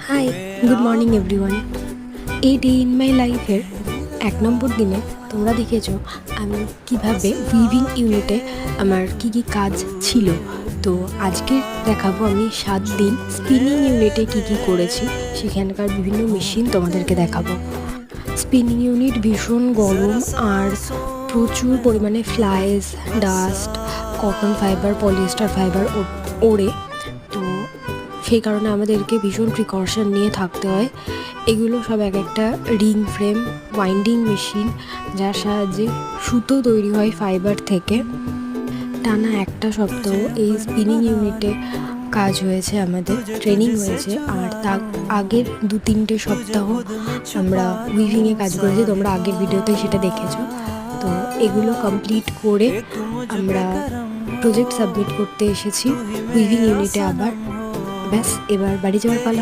High, good morning everyone. এই day in my লাইফের 1 নম্বর দিনে তোমরা দেখেছো আমি কিভাবে উইভিং ইউনিটে আমার কি কি কাজ ছিল। তো আজকে দেখাবো আমি 7 দিন স্পিনিং ইউনিটে কি কি করেছি, সেখানকার বিভিন্ন মেশিন তোমাদেরকে দেখাবো। স্পিনিং ইউনিট ভীষণ গরম আর প্রচুর পরিমাণে flies, dust, cotton fibre, polyester fibre ওড়ে। তো সেই কারণে আমাদেরকে ভীষণ প্রিকশন নিয়ে থাকতে হয়। এগুলো সব এক একটা রিং ফ্রেম, ওয়াইন্ডিং মেশিন, যার সাহায্যে সুতো তৈরি হয় ফাইবার থেকে। টানা একটা সপ্তাহ এই স্পিনিং ইউনিটে কাজ হয়েছে, আমাদের ট্রেনিং হয়েছে। আর তার আগের 2-3টে সপ্তাহ আমরা উইভিংয়ে কাজ করেছি, তোমরা আগের ভিডিওতে সেটা দেখেছো। তো এগুলো কমপ্লিট করে আমরা প্রজেক্ট সাবমিট করতে এসেছি উইভিং ইউনিটে আবার। ব্যাস, এবার বাড়ি যাওয়ার পালা।